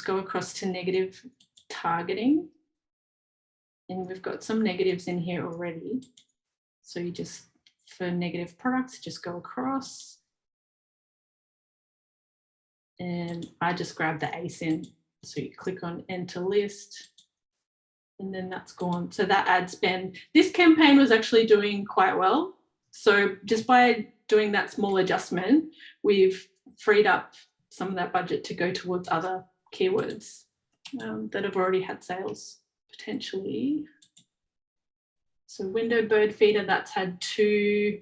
go across to negative targeting. And we've got some negatives in here already. So you just, for negative products, just go across. And I just grab the ASIN. So you click on enter list, and then that's gone. So that ad spend, this campaign was actually doing quite well. So just by doing that small adjustment, we've freed up some of that budget to go towards other keywords that have already had sales potentially. So window bird feeder, that's had 2.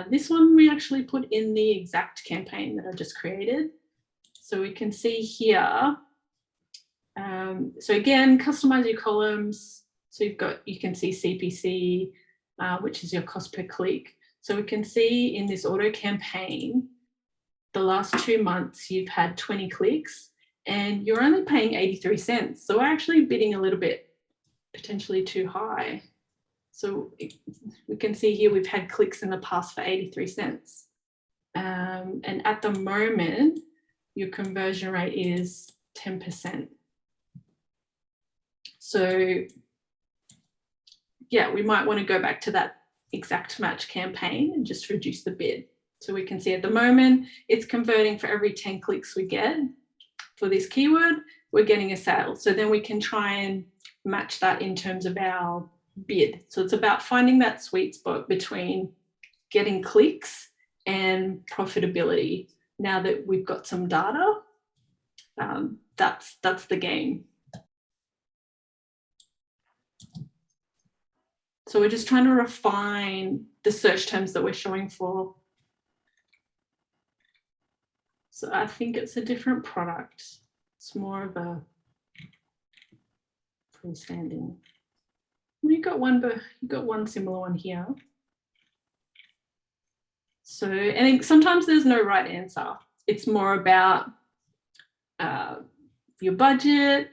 This one we actually put in the exact campaign that I just created. So we can see here. So again, customize your columns. So you can see CPC, which is your cost per click. So we can see in this auto campaign, the last 2 months you've had 20 clicks and you're only paying 83 cents. So we're actually bidding a little bit potentially too high. So we can see here we've had clicks in the past for 83 cents. And at the moment, your conversion rate is 10%. So yeah, we might want to go back to that exact match campaign and just reduce the bid. So we can see at the moment, it's converting for every 10 clicks we get for this keyword, we're getting a sale. So then we can try and match that in terms of our bid. So it's about finding that sweet spot between getting clicks and profitability. Now that we've got some data, that's the game. So we're just trying to refine the search terms that we're showing for. So I think it's a different product. It's more of a freestanding. You got one similar one here. So I think sometimes there's no right answer. It's more about your budget,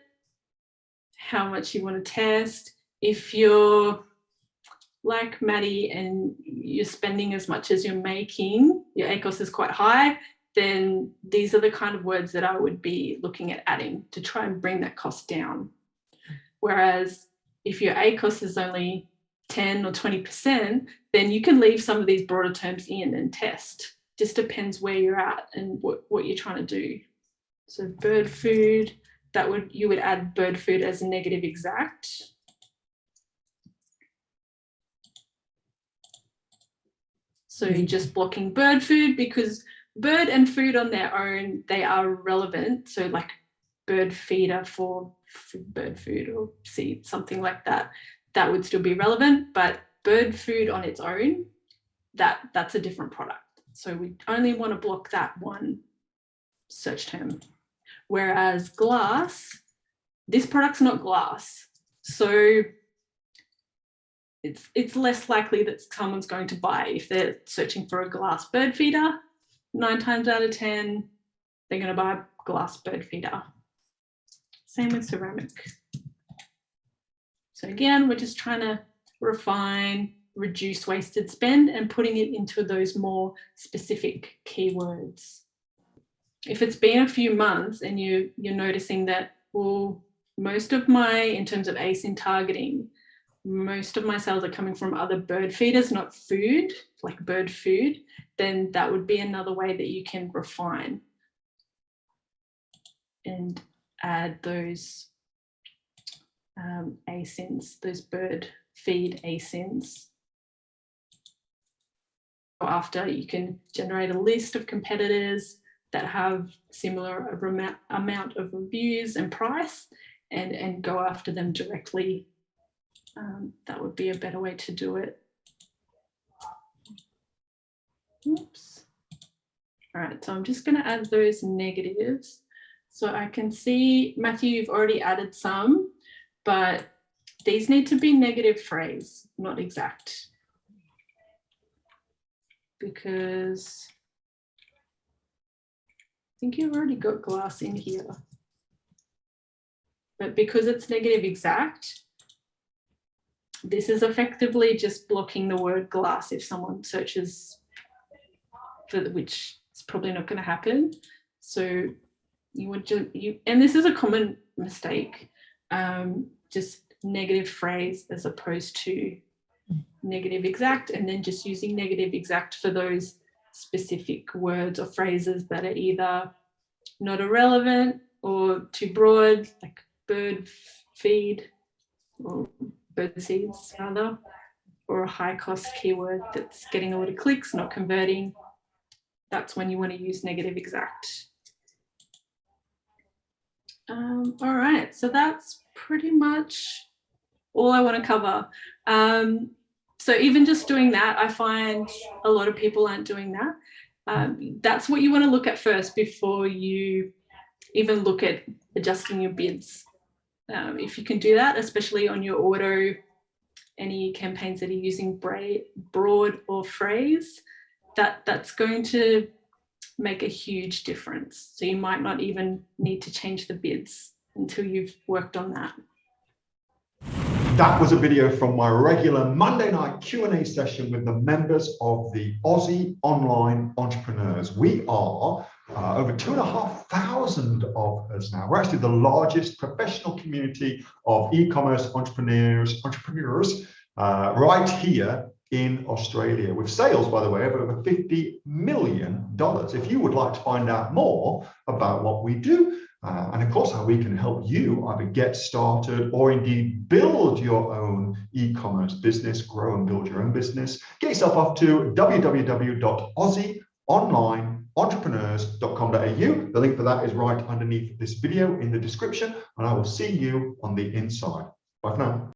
how much you want to test. If you're like Maddie and you're spending as much as you're making, your ACOS is quite high, then these are the kind of words that I would be looking at adding to try and bring that cost down. Whereas if your ACOS is only 10 or 20%, then you can leave some of these broader terms in and test. Just depends where you're at and what you're trying to do. So bird food, you would add bird food as a negative exact. So you're just blocking bird food because bird and food on their own, they are relevant. So like bird feeder for bird food or seed, something like that, that would still be relevant. But bird food on its own, that's a different product. So we only want to block that one search term. Whereas glass, this product's not glass. So it's less likely that someone's going to buy if they're searching for a glass bird feeder. 9 times out of 10, they're going to buy a glass bird feeder. Same with ceramic. So again, we're just trying to refine, reduce wasted spend and putting it into those more specific keywords. If it's been a few months and you're noticing that, well, most of in terms of ASIN targeting, most of my sales are coming from other bird feeders, not food, like bird food, then that would be another way that you can refine and add those ASINs, those bird feed ASINs. After, you can generate a list of competitors that have similar amount of reviews and price and go after them directly. That would be a better way to do it. Oops. All right, so I'm just going to add those negatives. So I can see, Matthew, you've already added some, but these need to be negative phrase, not exact. Because I think you've already got glass in here. But because it's negative exact, this is effectively just blocking the word glass if someone searches for which it's probably not going to happen. So You want to, and this is a common mistake, just negative phrase as opposed to negative exact, and then just using negative exact for those specific words or phrases that are either not irrelevant or too broad, like bird feed or bird seeds rather, or a high cost keyword that's getting a lot of clicks, not converting. That's when you want to use negative exact. All right, so that's pretty much all I want to cover. So even just doing that, I find a lot of people aren't doing that. That's what you want to look at first before you even look at adjusting your bids. If you can do that, especially on your auto, any campaigns that are using broad or phrase, that's going to make a huge difference. So you might not even need to change the bids until you've worked on that. That was a video from my regular Monday night Q&A session with the members of the Aussie Online Entrepreneurs. We are over 2,500 of us now. We're actually the largest professional community of e-commerce entrepreneurs right here in Australia, with sales, by the way, of over $50 million. If you would like to find out more about what we do, and of course how we can help you either get started or indeed build your own e-commerce business, grow and build your own business, get yourself off to www.aussieonlineentrepreneurs.com.au. The link for that is right underneath this video in the description, and I will see you on the inside. Bye for now.